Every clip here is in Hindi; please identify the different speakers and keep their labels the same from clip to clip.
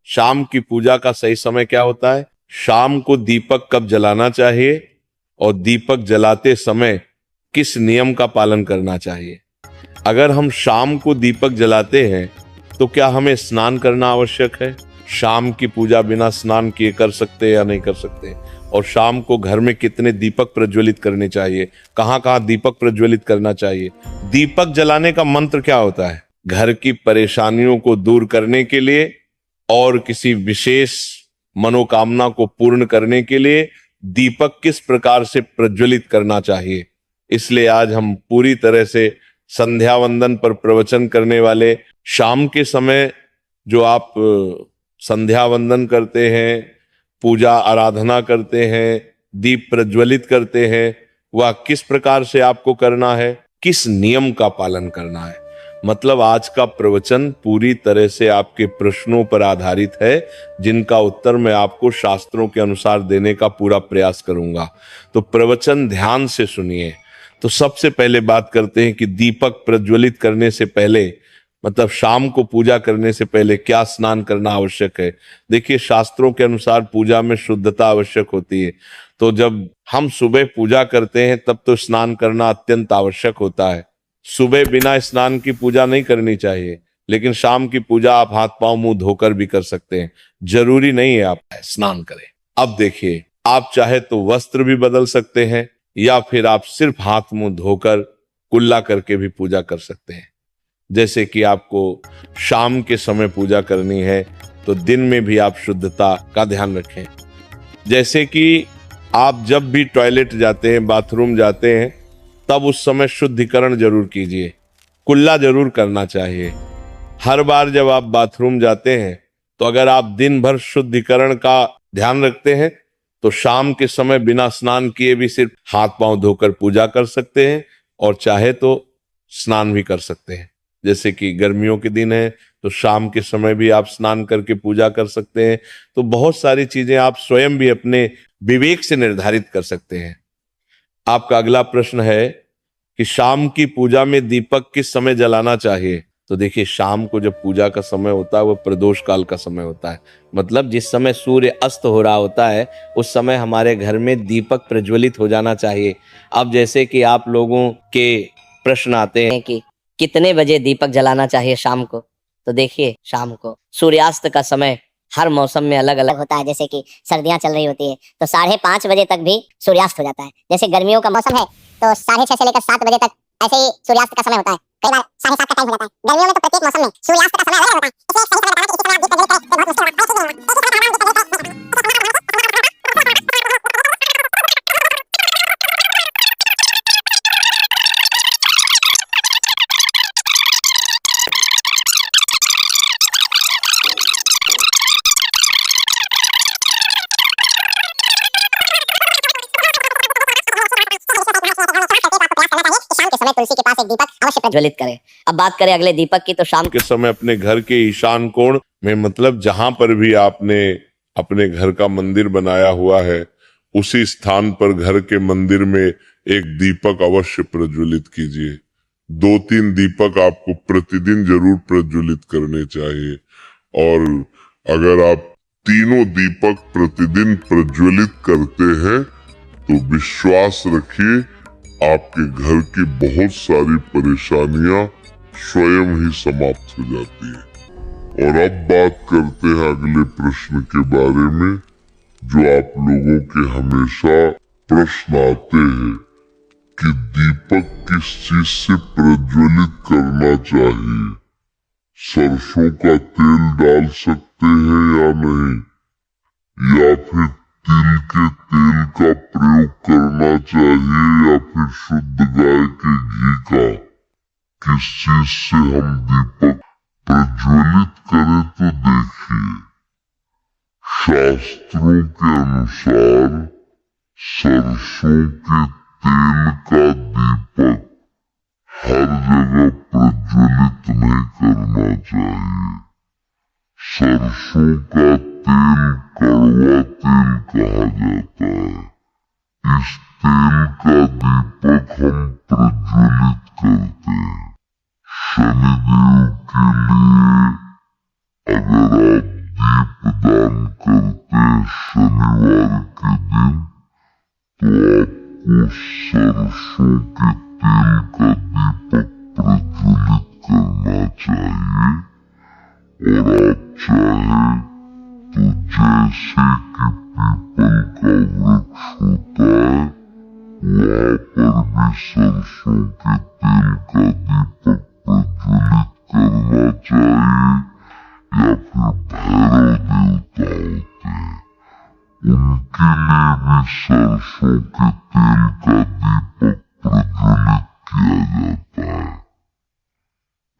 Speaker 1: शाम की पूजा का सही समय क्या होता है, शाम को दीपक कब जलाना चाहिए और दीपक जलाते समय किस नियम का पालन करना चाहिए। अगर हम शाम को दीपक जलाते हैं तो क्या हमें स्नान करना आवश्यक है? शाम की पूजा बिना स्नान किए कर सकते या नहीं कर सकते? और शाम को घर में कितने दीपक प्रज्वलित करने चाहिए, कहाँ कहाँ दीपक प्रज्वलित करना चाहिए? दीपक जलाने का मंत्र क्या होता है? घर की परेशानियों को दूर करने के लिए और किसी विशेष मनोकामना को पूर्ण करने के लिए दीपक किस प्रकार से प्रज्वलित करना चाहिए। इसलिए आज हम पूरी तरह से संध्या वंदन पर प्रवचन करने वाले, शाम के समय जो आप संध्या वंदन करते हैं, पूजा आराधना करते हैं, दीप प्रज्वलित करते हैं, वह किस प्रकार से आपको करना है, किस नियम का पालन करना है। मतलब आज का प्रवचन पूरी तरह से आपके प्रश्नों पर आधारित है, जिनका उत्तर मैं आपको शास्त्रों के अनुसार देने का पूरा प्रयास करूंगा। तो प्रवचन ध्यान से सुनिए। तो सबसे पहले बात करते हैं कि दीपक प्रज्वलित करने से पहले, मतलब शाम को पूजा करने से पहले क्या स्नान करना आवश्यक है। देखिए, शास्त्रों के अनुसार पूजा में शुद्धता आवश्यक होती है। तो जब हम सुबह पूजा करते हैं तब तो स्नान करना अत्यंत आवश्यक होता है। सुबह बिना स्नान की पूजा नहीं करनी चाहिए, लेकिन शाम की पूजा आप हाथ पांव मुंह धोकर भी कर सकते हैं, जरूरी नहीं है आप स्नान करें। अब देखिए, आप चाहे तो वस्त्र भी बदल सकते हैं या फिर आप सिर्फ हाथ मुंह धोकर कुल्ला करके भी पूजा कर सकते हैं। जैसे कि आपको शाम के समय पूजा करनी है तो दिन में भी आप शुद्धता का ध्यान रखें। जैसे कि आप जब भी टॉयलेट जाते हैं, बाथरूम जाते हैं, तब उस समय शुद्धिकरण जरूर कीजिए, कुल्ला जरूर करना चाहिए। हर बार जब आप बाथरूम जाते हैं तो अगर आप दिन भर शुद्धिकरण का ध्यान रखते हैं तो शाम के समय बिना स्नान किए भी सिर्फ हाथ पांव धोकर पूजा कर सकते हैं, और चाहे तो स्नान भी कर सकते हैं। जैसे कि गर्मियों के दिन है तो शाम के समय भी आप स्नान करके पूजा कर सकते हैं। तो बहुत सारी चीजें आप स्वयं भी अपने विवेक से निर्धारित कर सकते हैं। आपका अगला प्रश्न है कि शाम की पूजा में दीपक किस समय जलाना चाहिए। तो देखिए, शाम को जब पूजा का समय होता है वो प्रदोष काल का समय होता है, मतलब जिस समय सूर्य अस्त हो रहा होता है उस समय हमारे घर में दीपक प्रज्वलित हो जाना चाहिए। अब जैसे कि आप लोगों के प्रश्न आते हैं कि
Speaker 2: कितने बजे दीपक जलाना चाहिए शाम को, तो देखिए, शाम को सूर्यास्त का समय हर मौसम में अलग अलग
Speaker 3: होता है। जैसे कि सर्दियां चल रही होती है तो 5:30 बजे तक भी सूर्यास्त हो जाता है। जैसे गर्मियों का मौसम है तो 6:30 से लेकर 7 बजे तक ऐसे ही सूर्यास्त का समय होता है। कई बार 7:30 का टाइम हो जाता है। गर्मियों में तो प्रत्येक मौसम में सूर्यास्त का समय अलग होता है। इसलिए सही समय बताना कि इस समय आप दीप प्रज्वलित करें, बहुत मुश्किल है। तुलसी के पास एक दीपक अवश्य
Speaker 2: प्रज्वलित करें। अब बात करें अगले दीपक की, तो शाम
Speaker 1: के समय अपने घर के ईशान कोण में, मतलब जहां पर भी आपने अपने घर का मंदिर बनाया हुआ है उसी स्थान पर घर के मंदिर में एक दीपक अवश्य प्रज्वलित कीजिए। 2-3 दीपक आपको प्रतिदिन जरूर प्रज्वलित करने चाहिए। और अगर आप तीनों दीपक प्रतिदिन प्रज्वलित करते हैं तो विश्वास रखिए आपके घर की बहुत सारी परेशानियां स्वयं ही समाप्त हो जाती है। और अब बात करते हैं अगले प्रश्न के बारे में, जो आप लोगों के हमेशा प्रश्न आते हैं कि दीपक किस चीज से प्रज्वलित करना चाहिए। सरसों का तेल डाल सकते हैं या नहीं, या फिर तिल के तेल का प्रयोग करना चाहिए, या फिर शुद्ध गाय के घी का। किस चीज से हम दीपक प्रज्वलित करें, तो देखिए, शास्त्रों के अनुसार सरसों के तेल का दीपक हर जगह प्रज्वलित नहीं करना चाहिए। सरसों का तेल कड़वा तेल कहा जाता है। इस तेल का दीपक हम प्रज्वलित करते हैं। शनिदेव के लिए अगर आप दीप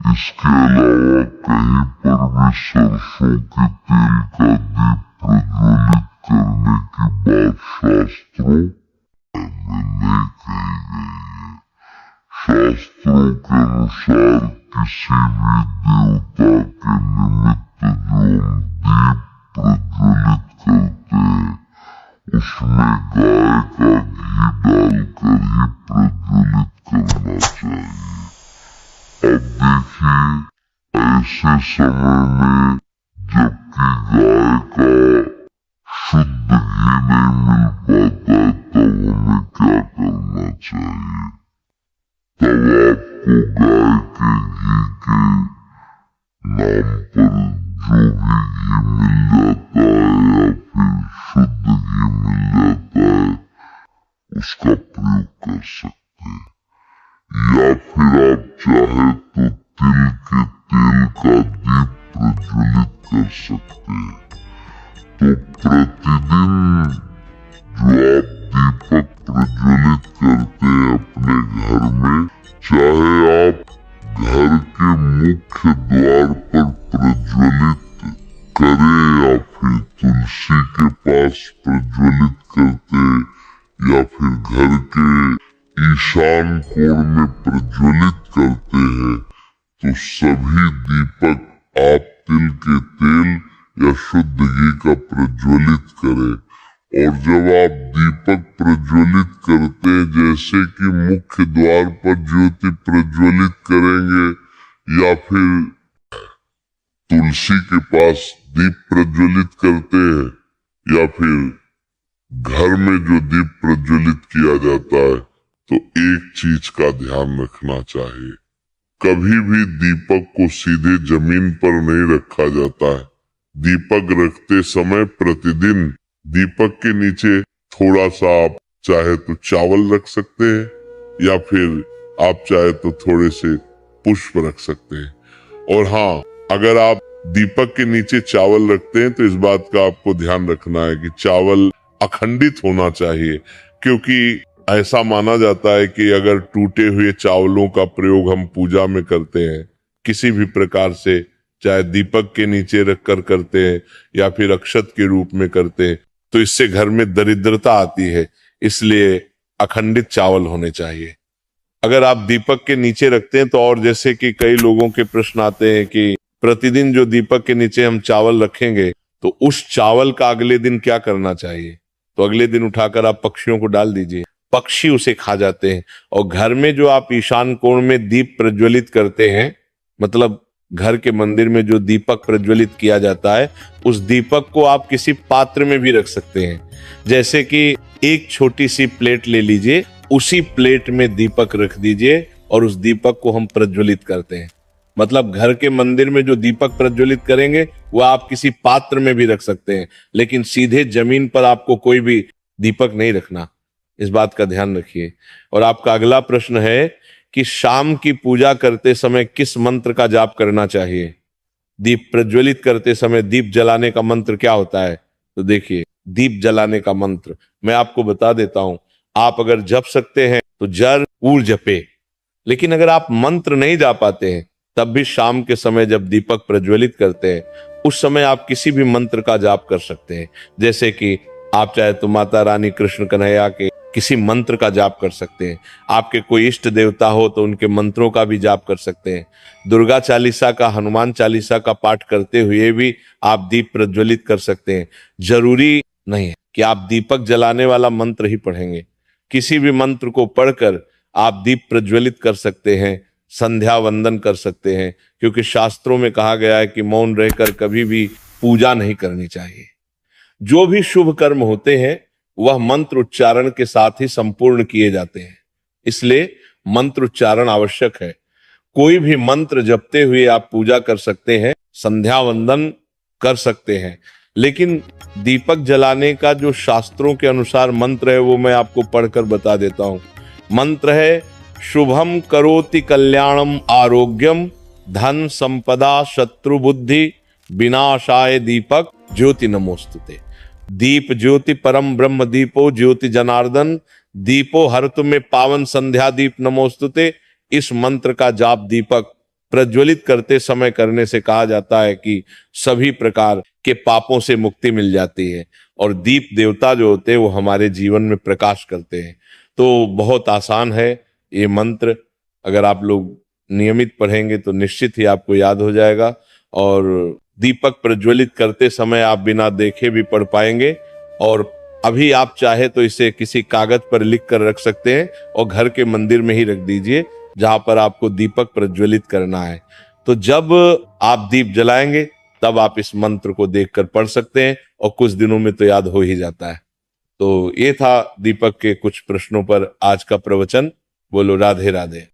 Speaker 4: इसके अलावा कहीं पर भी सरसों के तेल का दीप प्रज्वलित करने की बात शास्त्रों में नहीं कही गई है। शास्त्रों के अनुसार किसी भी देवता के निमित्त जो हम दीप प्रज्वलित करते हैं उसमें गाय का घी डालकर ही प्रज्वलित करना चाहिए। अब देखिए, ऐसे समय में जबकि गाय का शुद्ध घी नहीं मिल पाता तब हमें क्या करना चाहिए? तब आपको गाय के घी के नाम पर जो भी घी मिल जाता है या फिर शुद्ध घी मिल जाता है उसका प्रयोग कर सकते हैं। या फिर आप चाहे तो तिल के तेल का दीप प्रज्वलित कर सकते हैं। तो प्रतिदिन जो आप दीपक प्रज्वलित करते हैं अपने घर में, चाहे आप घर के मुख्य द्वार पर प्रज्वलित करें या फिर तुलसी के पास प्रज्वलित करते या फिर घर के ईशान कोण में प्रज्वलित करते हैं, तो सभी दीपक आप तिल के तेल या शुद्ध घी का प्रज्वलित करें। और जब आप दीपक प्रज्वलित करते हैं, जैसे कि मुख्य द्वार पर ज्योति प्रज्वलित करेंगे या फिर तुलसी के पास दीप प्रज्वलित करते हैं या फिर घर में जो दीप प्रज्वलित किया जाता है, तो एक चीज का ध्यान रखना चाहिए, कभी भी दीपक को सीधे जमीन पर नहीं रखा जाता है। दीपक रखते समय प्रतिदिन दीपक के नीचे थोड़ा सा आप चाहे तो चावल रख सकते हैं या फिर आप चाहे तो थोड़े से पुष्प रख सकते हैं। और हाँ, अगर आप दीपक के नीचे चावल रखते हैं तो इस बात का आपको ध्यान रखना है कि चावल अखंडित होना चाहिए, क्योंकि ऐसा माना जाता है कि अगर टूटे हुए चावलों का प्रयोग हम पूजा में करते हैं किसी भी प्रकार से, चाहे दीपक के नीचे रखकर करते हैं या फिर अक्षत के रूप में करते हैं, तो इससे घर में दरिद्रता आती है। इसलिए अखंडित चावल होने चाहिए। अगर आप दीपक के नीचे रखते हैं तो, और जैसे कि कई लोगों के प्रश्न आते हैं कि प्रतिदिन जो दीपक के नीचे हम चावल रखेंगे तो उस चावल का अगले दिन क्या करना चाहिए? तो अगले दिन उठाकर आप पक्षियों को डाल दीजिए, पक्षी उसे खा जाते हैं। और घर में जो आप ईशान कोण में दीप प्रज्वलित करते हैं, मतलब घर के मंदिर में जो दीपक प्रज्वलित किया जाता है, उस दीपक को आप किसी पात्र में भी रख सकते हैं। जैसे कि एक छोटी सी प्लेट ले लीजिए, उसी प्लेट में दीपक रख दीजिए और उस दीपक को हम प्रज्वलित करते हैं। मतलब घर के मंदिर में जो दीपक प्रज्वलित करेंगे वो आप किसी पात्र में भी रख सकते हैं, लेकिन सीधे जमीन पर आपको कोई भी दीपक नहीं रखना। इस बात का ध्यान रखिए। और आपका अगला प्रश्न है कि शाम की पूजा करते समय किस मंत्र का जाप करना चाहिए? दीप प्रज्वलित करते समय दीप जलाने का मंत्र क्या होता है? तो देखिए, दीप जलाने का मंत्र मैं आपको बता देता हूं। आप अगर जप सकते हैं तो जरूर जपे, लेकिन अगर आप मंत्र नहीं जा पाते हैं तब भी शाम के समय जब दीपक प्रज्वलित करते हैं उस समय आप किसी भी मंत्र का जाप कर सकते हैं। जैसे कि आप चाहे तो माता रानी कृष्ण कन्हैया के किसी मंत्र का जाप कर सकते हैं, आपके कोई इष्ट देवता हो तो उनके मंत्रों का भी जाप कर सकते हैं, दुर्गा चालीसा का, हनुमान चालीसा का पाठ करते हुए भी आप दीप प्रज्वलित कर सकते हैं। जरूरी नहीं है कि आप दीपक जलाने वाला मंत्र ही पढ़ेंगे, किसी भी मंत्र को पढ़कर आप दीप प्रज्वलित कर सकते हैं, संध्या वंदन कर सकते हैं, क्योंकि शास्त्रों में कहा गया है कि मौन रहकर कभी भी पूजा नहीं करनी चाहिए। जो भी शुभ कर्म होते हैं वह मंत्र उच्चारण के साथ ही संपूर्ण किए जाते हैं, इसलिए मंत्र उच्चारण आवश्यक है। कोई भी मंत्र जपते हुए आप पूजा कर सकते हैं, संध्या वंदन कर सकते हैं, लेकिन दीपक जलाने का जो शास्त्रों के अनुसार मंत्र है वो मैं आपको पढ़कर बता देता हूं। मंत्र है शुभम करोति कल्याणम आरोग्यम धन संपदा शत्रु बुद्धि विनाशाय दीपक ज्योति नमोस्तुते।
Speaker 1: दीप ज्योति परम ब्रह्म दीपो ज्योति जनार्दन, दीपो हरतु में पावन संध्या दीप नमोस्तुते। इस मंत्र का जाप दीपक प्रज्वलित करते समय करने से कहा जाता है कि सभी प्रकार के पापों से मुक्ति मिल जाती है और दीप देवता जो होते हैं वो हमारे जीवन में प्रकाश करते हैं। तो बहुत आसान है ये मंत्र, अगर आप लोग नियमित पढ़ेंगे तो निश्चित ही आपको याद हो जाएगा और दीपक प्रज्वलित करते समय आप बिना देखे भी पढ़ पाएंगे। और अभी आप चाहे तो इसे किसी कागज पर लिख कर रख सकते हैं और घर के मंदिर में ही रख दीजिए जहां पर आपको दीपक प्रज्वलित करना है। तो जब आप दीप जलाएंगे तब आप इस मंत्र को देखकर पढ़ सकते हैं और कुछ दिनों में तो याद हो ही जाता है। तो ये था दीपक के कुछ प्रश्नों पर आज का प्रवचन। बोलो राधे राधे।